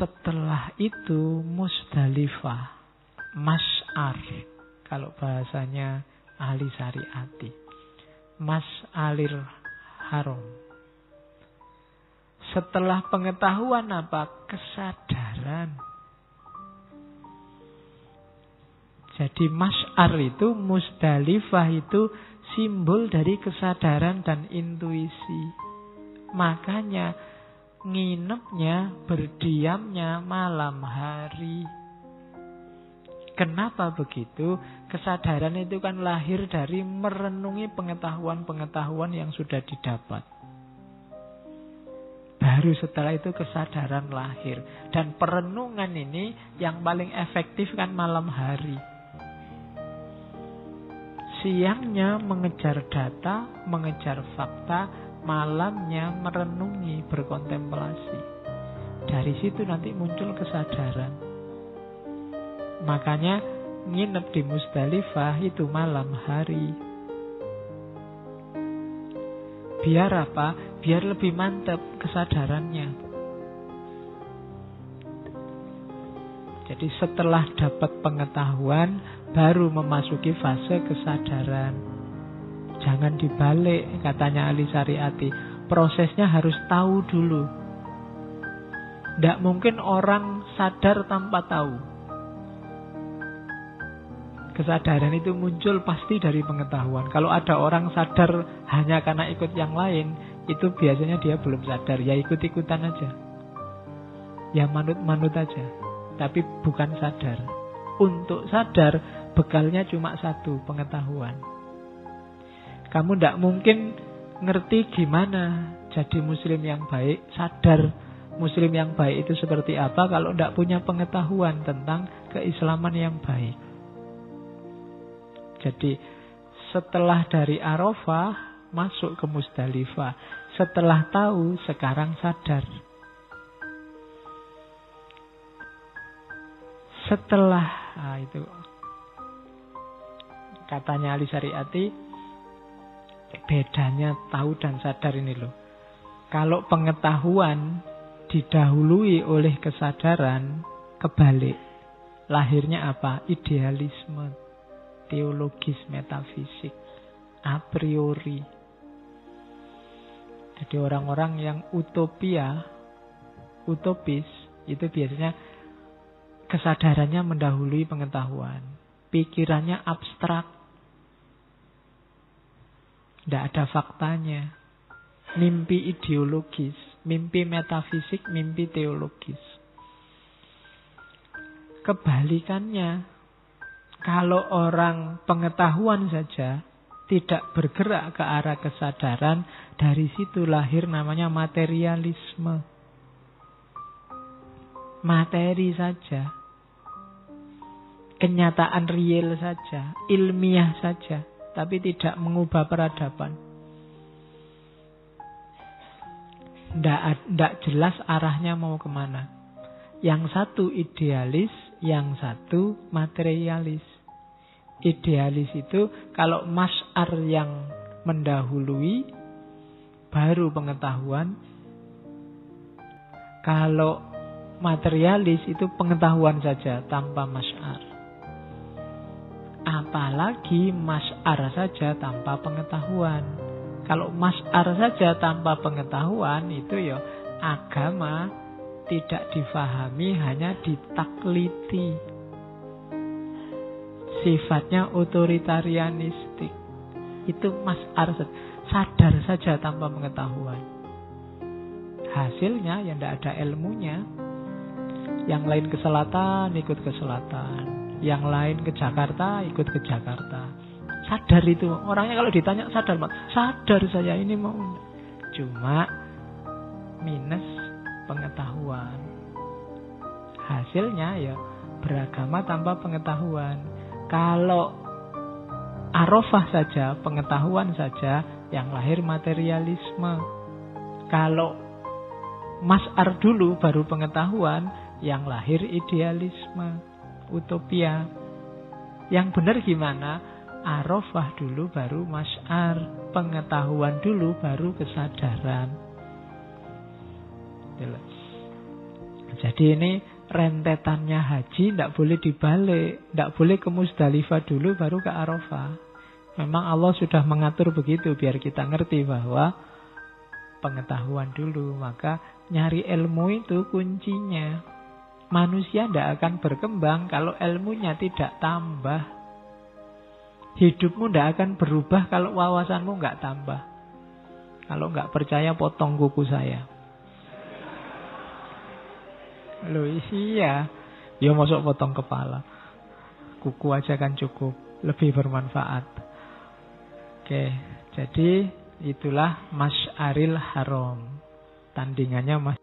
Setelah itu Musdalifah, Masy'ar, kalau bahasanya ahli syariati, Masy'aril Haram. Setelah pengetahuan apa? Kesadaran. Jadi Masy'ar itu, Musdalifah itu simbol dari kesadaran dan intuisi. Makanya nginepnya, berdiamnya malam hari. Kenapa begitu? Kesadaran itu kan lahir dari merenungi pengetahuan-pengetahuan yang sudah didapat. Baru setelah itu kesadaran lahir. Dan perenungan ini yang paling efektif kan malam hari. Siangnya mengejar data, mengejar fakta, malamnya merenungi, berkontemplasi. Dari situ nanti muncul kesadaran. Makanya nginep di Musdalifah itu malam hari. Biar apa? Biar lebih mantap kesadarannya. Jadi setelah dapat pengetahuan, baru memasuki fase kesadaran. Jangan dibalik, katanya ahli syariati. Prosesnya harus tahu dulu. Tidak mungkin orang sadar tanpa tahu. Kesadaran itu muncul pasti dari pengetahuan. Kalau ada orang sadar hanya karena ikut yang lain, itu biasanya dia belum sadar. Ya ikut-ikutan aja. Ya manut-manut aja. Tapi bukan sadar. Untuk sadar, bekalnya cuma satu, pengetahuan. Kamu tidak mungkin ngerti gimana jadi muslim yang baik, sadar muslim yang baik itu seperti apa kalau tidak punya pengetahuan tentang keislaman yang baik. Jadi setelah dari Arafah masuk ke Musdalifah. Setelah tahu, sekarang sadar. Setelah itu katanya ahli syariati, bedanya tahu dan sadar ini loh. Kalau pengetahuan didahului oleh kesadaran, kebalik. Lahirnya apa? Idealisme, teologis, metafisik, a priori. Jadi orang-orang yang utopis, itu biasanya kesadarannya mendahului pengetahuan. Pikirannya abstrak. Tidak ada faktanya. Mimpi ideologis, mimpi metafisik, mimpi teologis. Kebalikannya, kalau orang pengetahuan saja tidak bergerak ke arah kesadaran, dari situ lahir namanya materialisme. Materi saja. Kenyataan real saja, ilmiah saja, tapi tidak mengubah peradaban. Tidak jelas arahnya mau kemana. Yang satu idealis, yang satu materialis. Idealis itu kalau masy'ar yang mendahului, baru pengetahuan. Kalau materialis itu pengetahuan saja tanpa masy'ar. Apalagi masy'ar saja tanpa pengetahuan. Kalau masy'ar saja tanpa pengetahuan, itu ya agama tidak difahami, hanya ditakliti. Sifatnya otoritarianistik. Itu masy'ar saja, sadar saja tanpa pengetahuan. Hasilnya ya tidak ada ilmunya. Yang lain ke selatan, ikut ke selatan. Yang lain ke Jakarta, ikut ke Jakarta. Sadar itu. Orangnya kalau ditanya sadar, sadar saya ini mau. Cuma minus pengetahuan. Hasilnya ya beragama tanpa pengetahuan. Kalau Arafah saja, pengetahuan saja, yang lahir materialisme. Kalau masy'ar dulu baru pengetahuan, yang lahir idealisme, utopia. Yang benar gimana? Arafah dulu baru masy'ar, pengetahuan dulu baru kesadaran. Jadi ini rentetannya haji tidak boleh dibalik. Tidak boleh ke Musdalifah dulu baru ke Arafah. Memang Allah sudah mengatur begitu biar kita ngerti bahwa pengetahuan dulu. Maka nyari ilmu itu kuncinya. Manusia tidak akan berkembang kalau ilmunya tidak tambah. Hidupmu tidak akan berubah kalau wawasanmu nggak tambah. Kalau nggak percaya potong kuku saya. Loh iya. Ya masuk potong kepala. Kuku aja kan cukup. Lebih bermanfaat. Oke. Jadi itulah Masy'aril Haram. Tandingannya